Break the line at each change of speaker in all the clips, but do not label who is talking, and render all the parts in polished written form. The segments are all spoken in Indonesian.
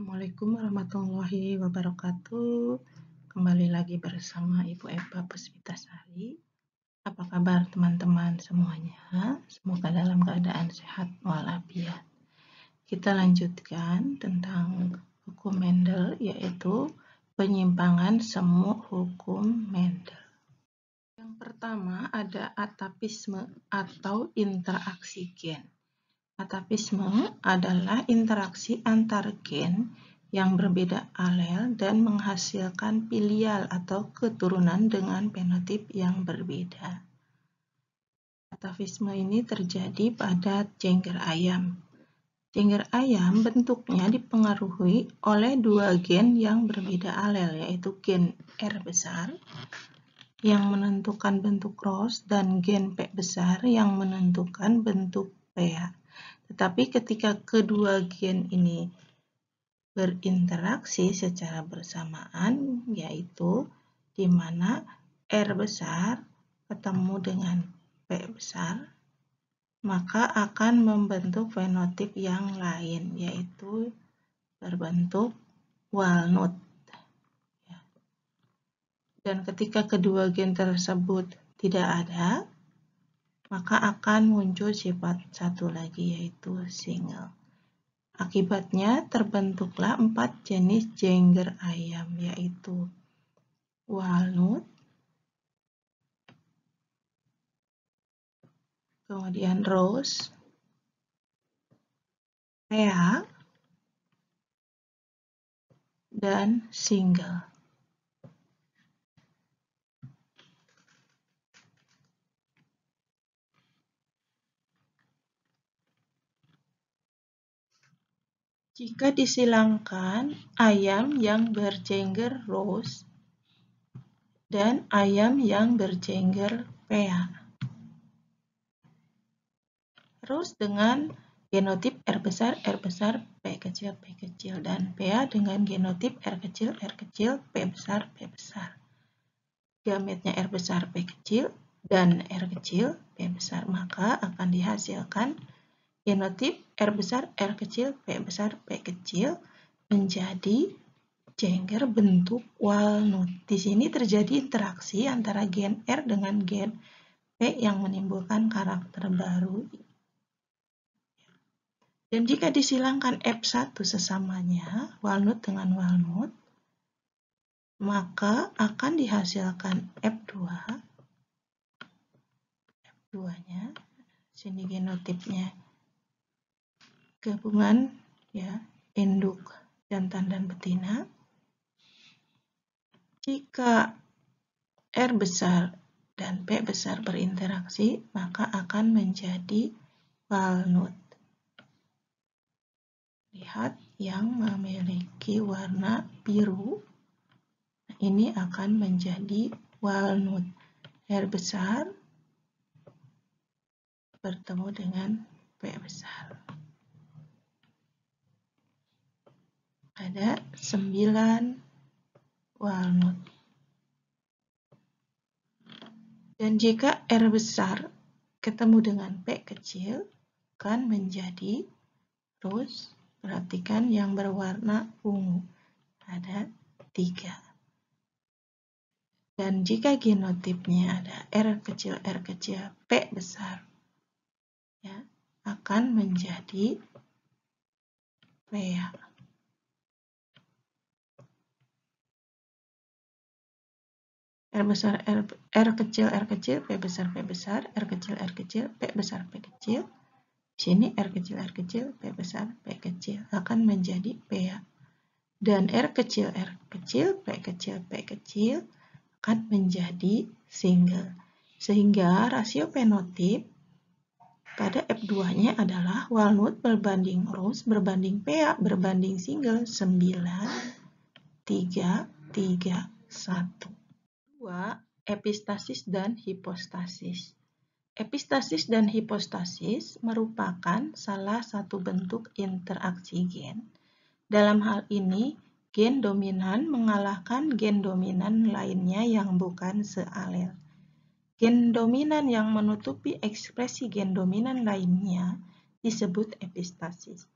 Assalamualaikum warahmatullahi wabarakatuh. Kembali lagi bersama Ibu Eva Puspitasari. Apa kabar teman-teman semuanya? Semoga dalam keadaan sehat walafiat. Kita lanjutkan tentang hukum Mendel, yaitu penyimpangan semu hukum Mendel. Yang pertama ada atapisme atau interaksi gen. Atapisme adalah interaksi antar gen yang berbeda alel dan menghasilkan filial atau keturunan dengan fenotip yang berbeda. Atapisme ini terjadi pada jengger ayam. Jengger ayam bentuknya dipengaruhi oleh dua gen yang berbeda alel, yaitu gen R besar yang menentukan bentuk ROS dan gen P besar yang menentukan bentuk PA. Tetapi ketika kedua gen ini berinteraksi secara bersamaan, yaitu di mana R besar ketemu dengan P besar, maka akan membentuk fenotip yang lain, yaitu berbentuk walnut. Dan ketika kedua gen tersebut tidak ada, maka akan muncul sifat satu lagi, yaitu single. Akibatnya terbentuklah 4 jenis jengger ayam, yaitu walnut, kemudian rose, PA, dan single. Jika disilangkan ayam yang berjengger rose dan ayam yang berjengger PA. Rose dengan genotip R besar, P kecil, dan PA dengan genotip R kecil, P besar, P besar. Gametnya R besar, P kecil, dan R kecil, P besar, maka akan dihasilkan genotip R besar, R kecil, P besar, P kecil menjadi jengger bentuk walnut. Di sini terjadi interaksi antara gen R dengan gen P yang menimbulkan karakter baru. Dan jika disilangkan F1 sesamanya, walnut dengan walnut, maka akan dihasilkan F2. F2-nya, sini genotipnya gabungan ya, induk jantan dan betina. Jika R besar dan P besar berinteraksi, maka akan menjadi walnut. Lihat yang memiliki warna biru, ini akan menjadi walnut. R besar bertemu dengan P besar. Ada 9 walnut. Dan jika R besar ketemu dengan P kecil, akan menjadi rose. Perhatikan yang berwarna ungu. Ada 3. Dan jika genotipnya ada R kecil, P besar, ya, akan menjadi PA. R besar, R kecil, P besar, R kecil, P besar, P kecil. Di sini R kecil, P besar, P kecil akan menjadi PA. Dan R kecil, P kecil akan menjadi single. Sehingga rasio fenotip pada F2-nya adalah walnut berbanding rose berbanding PA berbanding single 9, 3, 3, 1. 2. Epistasis dan hipostasis. Epistasis dan hipostasis merupakan salah satu bentuk interaksi gen. Dalam hal ini, gen dominan mengalahkan gen dominan lainnya yang bukan sealel. Gen dominan yang menutupi ekspresi gen dominan lainnya disebut epistasis.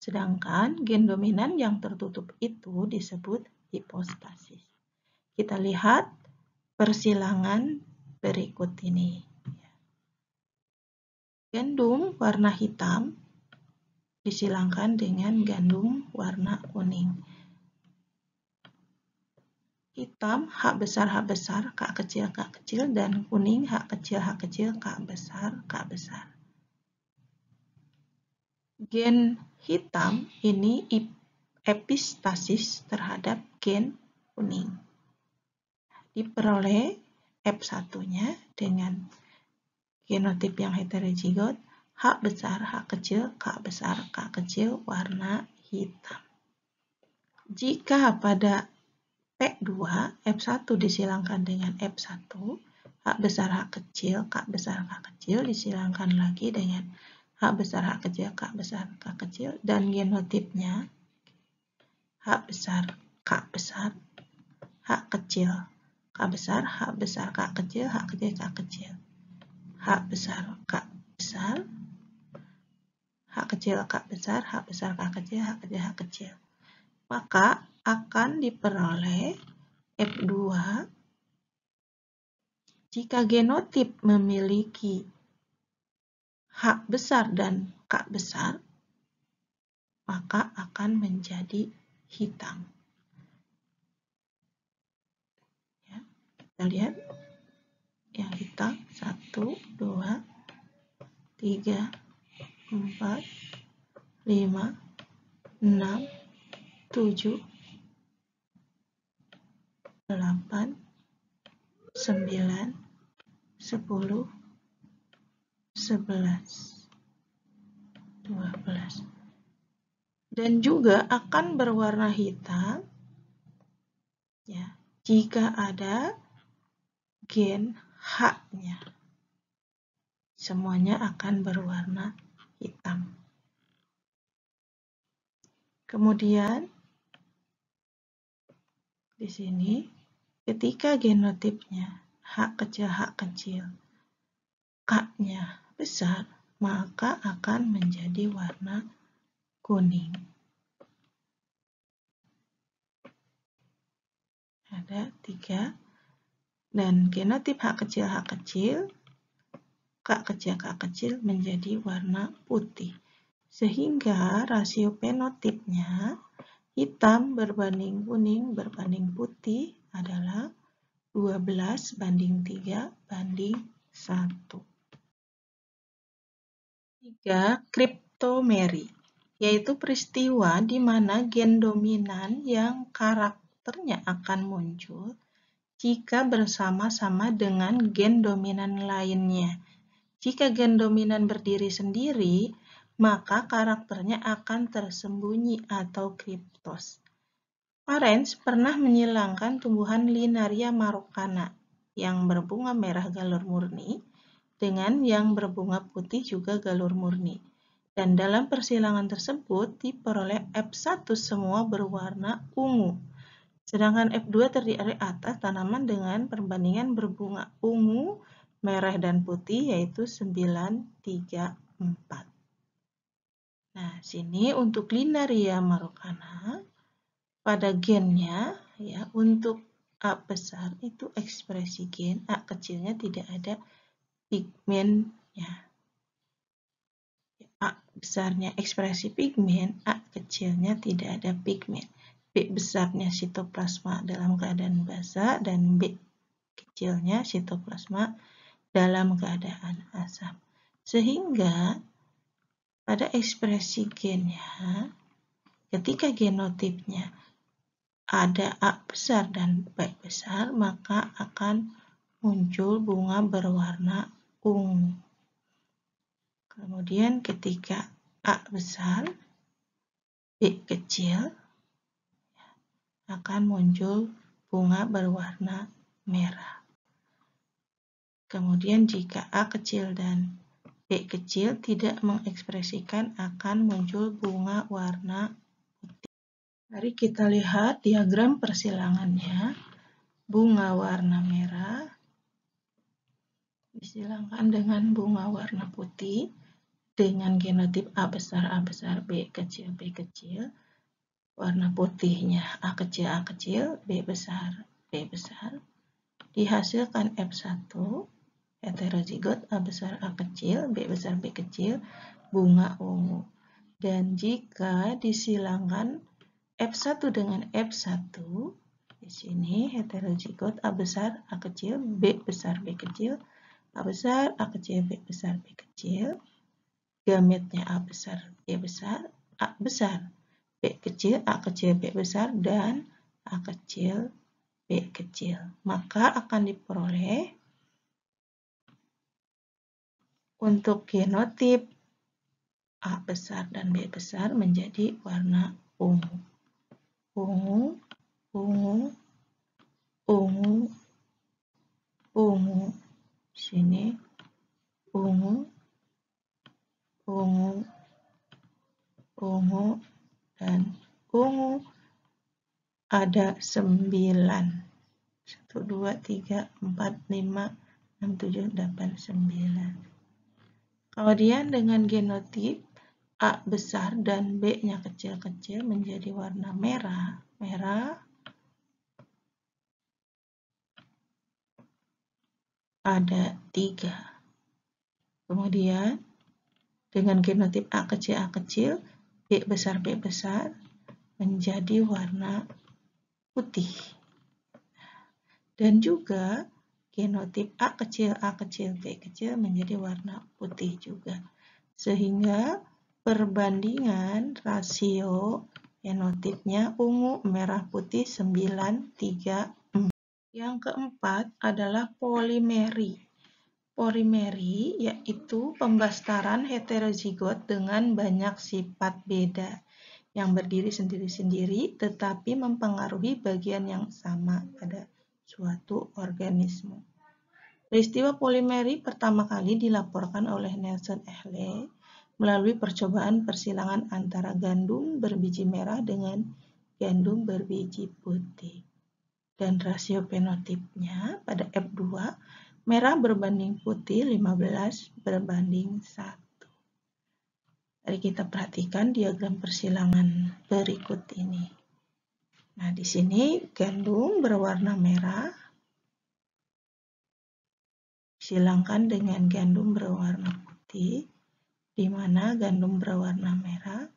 Sedangkan gen dominan yang tertutup itu disebut hipostasis. Kita lihat persilangan berikut ini. Gandum warna hitam disilangkan dengan gandum warna kuning. Hitam H besar, K kecil, dan kuning H kecil, K besar. Gen hitam ini epistasis terhadap gen kuning. Diperoleh F1-nya dengan genotip yang heterozigot H besar, K kecil, warna hitam. Jika pada P2, F1 disilangkan dengan F1, H besar, K kecil disilangkan lagi dengan H besar, K kecil, dan genotipnya H besar, K besar, H kecil, K besar, H besar, K kecil, H kecil, H besar, K besar, H kecil, K besar, H besar, K kecil, H kecil. Maka akan diperoleh F2 jika genotip memiliki H besar dan K besar, maka akan menjadi hitam. Ya, kita lihat yang hitam 1, 2, 3, 4, 5, 6, 7, 8, 9, 10, 11, 12. Dan juga akan berwarna hitam ya, jika ada gen H-nya. Semuanya akan berwarna hitam. Kemudian di sini ketika genotipnya H kecil, K-nya besar, maka akan menjadi warna kuning. Ada 3. Dan genotip H kecil, K kecil menjadi warna putih. Sehingga rasio fenotipnya hitam berbanding kuning berbanding putih adalah 12:3:1. 3. Kriptomeri, yaitu peristiwa di mana gen dominan yang karakternya akan muncul jika bersama-sama dengan gen dominan lainnya. Jika gen dominan berdiri sendiri, maka karakternya akan tersembunyi atau kriptos. Parents pernah menyilangkan tumbuhan Linaria marocana yang berbunga merah galur murni dengan yang berbunga putih juga galur murni. Dan dalam persilangan tersebut diperoleh F1 semua berwarna ungu. Sedangkan F2 terdiri atas tanaman dengan perbandingan berbunga ungu, merah, dan putih yaitu 9:3:4. Nah, sini untuk Linaria marocana pada gennya ya, untuk A besar itu ekspresi gen, A kecilnya tidak ada pigmennya. A besarnya ekspresi pigmen, A kecilnya tidak ada pigmen. B besarnya sitoplasma dalam keadaan basa dan B kecilnya sitoplasma dalam keadaan asam. Sehingga pada ekspresi gennya, ketika genotipnya ada A besar dan B besar, maka akan muncul bunga berwarna ungu. Kemudian ketika A besar, B kecil, akan muncul bunga berwarna merah. Kemudian jika A kecil dan B kecil tidak mengekspresikan, akan muncul bunga warna putih. Mari kita lihat diagram persilangannya. Bunga warna merah disilangkan dengan bunga warna putih dengan genotip A besar, B kecil, warna putihnya A kecil, B besar, dihasilkan F1, heterozigot A besar, B besar, B kecil, bunga ungu. Dan jika disilangkan F1 dengan F1, di sini heterozigot A besar, B besar, B kecil, A besar, B besar, B kecil, gametnya A besar, B besar, A besar, B kecil, B besar, dan A kecil, B kecil. Maka akan diperoleh untuk genotip A besar dan B besar menjadi warna ungu. Ungu, ungu, ungu, ungu. Sini ungu, ungu, ungu, dan ungu. Ada 9. 1, 2, 3, 4, 5, 6, 7, 8, 9. Kemudian dengan genotip A besar dan B-nya kecil-kecil menjadi warna merah. Merah ada 3. Kemudian dengan genotip A kecil, B besar menjadi warna putih. Dan juga genotip A kecil, B kecil menjadi warna putih juga. Sehingga perbandingan rasio genotipnya ungu, merah, putih 9, 3, 4. Yang keempat adalah polimeri. Polimeri yaitu pembastaran heterozigot dengan banyak sifat beda yang berdiri sendiri-sendiri tetapi mempengaruhi bagian yang sama pada suatu organisme. Peristiwa polimeri pertama kali dilaporkan oleh Nelson Ehle melalui percobaan persilangan antara gandum berbiji merah dengan gandum berbiji putih. Dan rasio fenotipnya pada F2 merah berbanding putih 15 berbanding 1. Mari kita perhatikan diagram persilangan berikut ini. Nah, di sini gandum berwarna merah silangkan dengan gandum berwarna putih, di mana gandum berwarna merah,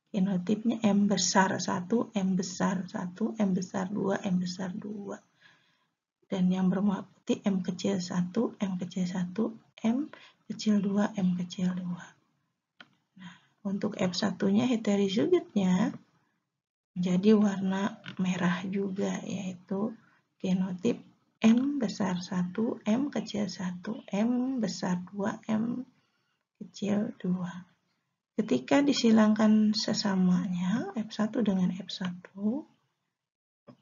genotipnya M besar 1, M besar 1, M besar 2, M besar 2. Dan yang berwarna putih M kecil 1, M kecil 1, M kecil 2, M kecil 2. Nah, untuk F1-nya heterozigotnya menjadi warna merah juga, yaitu genotip M besar 1, M kecil 1, M besar 2, M kecil 2. Ketika disilangkan sesamanya F1 dengan F1,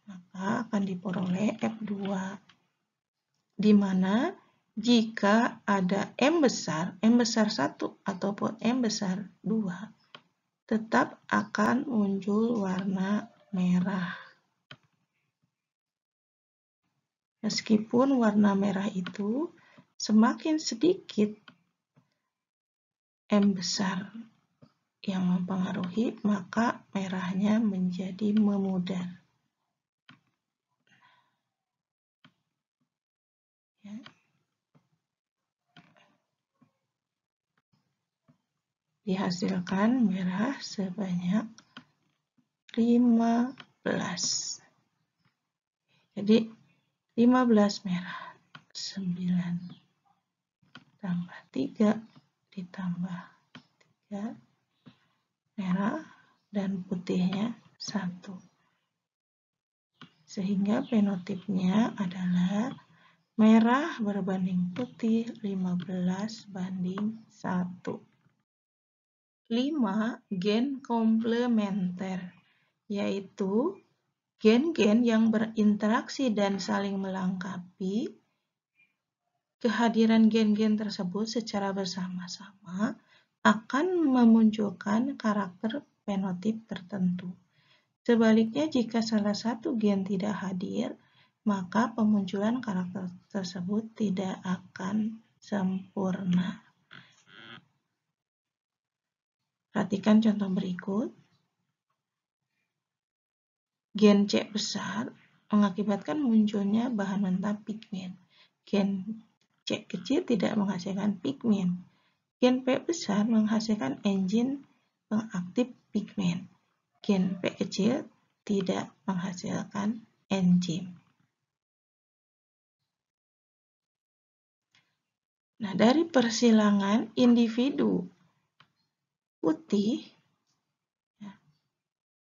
maka akan diperoleh F2, di mana jika ada M besar 1 ataupun M besar 2, tetap akan muncul warna merah. Meskipun warna merah itu semakin sedikit M besar yang mempengaruhi, maka merahnya menjadi memudar. Ya. Dihasilkan merah sebanyak 15. Jadi 15 merah, 9 tambah 3 ditambah 3 merah dan putihnya 1. Sehingga fenotipnya adalah merah berbanding putih 15 banding 1. 5. Gen komplementer, yaitu gen-gen yang berinteraksi dan saling melengkapi. Kehadiran gen-gen tersebut secara bersama-sama akan memunculkan karakter fenotip tertentu. Sebaliknya, jika salah satu gen tidak hadir, maka pemunculan karakter tersebut tidak akan sempurna. Perhatikan contoh berikut. Gen C besar mengakibatkan munculnya bahan mentah pigmen. Gen C kecil tidak menghasilkan pigmen. Gen P besar menghasilkan enzim pengaktif pigmen. Gen P kecil tidak menghasilkan enzim. Nah, dari persilangan individu putih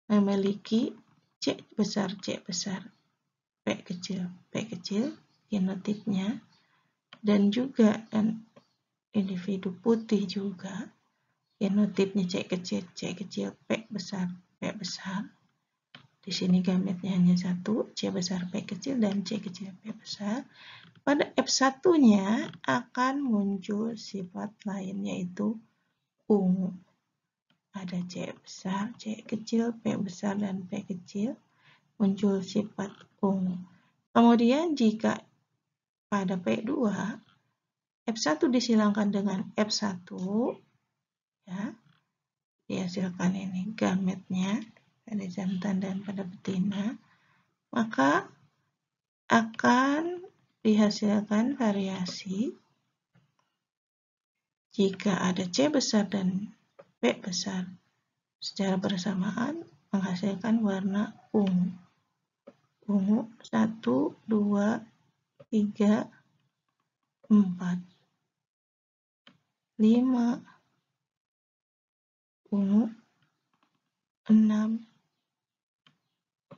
memiliki C besar, P kecil genotipnya, dan juga individu putih juga genotipnya C kecil, P besar. Di sini gametnya hanya satu, C besar, P kecil, dan C kecil, P besar. Pada F1-nya akan muncul sifat lain, yaitu ungu. Ada C besar, C kecil, P besar, dan P kecil, muncul sifat ungu. Kemudian jika pada P2, F1 disilangkan dengan F1, ya, dihasilkan ini gametnya pada jantan dan pada betina, maka akan dihasilkan variasi jika ada C besar dan P besar secara bersamaan menghasilkan warna ungu. Ungu 1, 2, 3, 4, 5, ungu 6,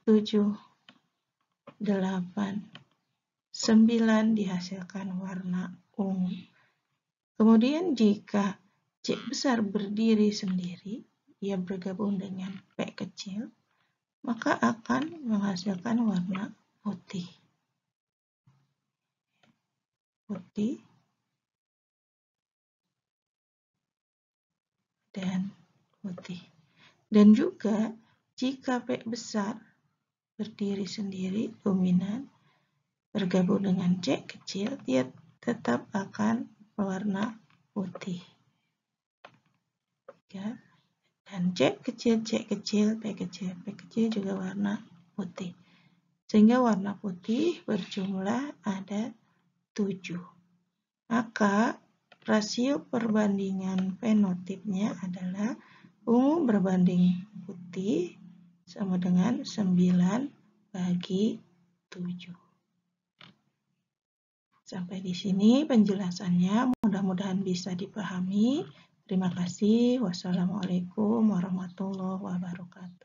7, 8, 9 dihasilkan warna ungu. Kemudian jika C besar berdiri sendiri, ia bergabung dengan P kecil, maka akan menghasilkan warna putih. Dan putih. Dan juga jika P besar berdiri sendiri, dominan, bergabung dengan C kecil, dia tetap akan berwarna putih. Ya. Dan C kecil, P kecil juga warna putih. Sehingga warna putih berjumlah ada 7. Maka rasio perbandingan fenotipnya adalah ungu berbanding putih sama dengan 9/7. Sampai di sini penjelasannya, mudah-mudahan bisa dipahami. Terima kasih. Wassalamualaikum warahmatullahi wabarakatuh.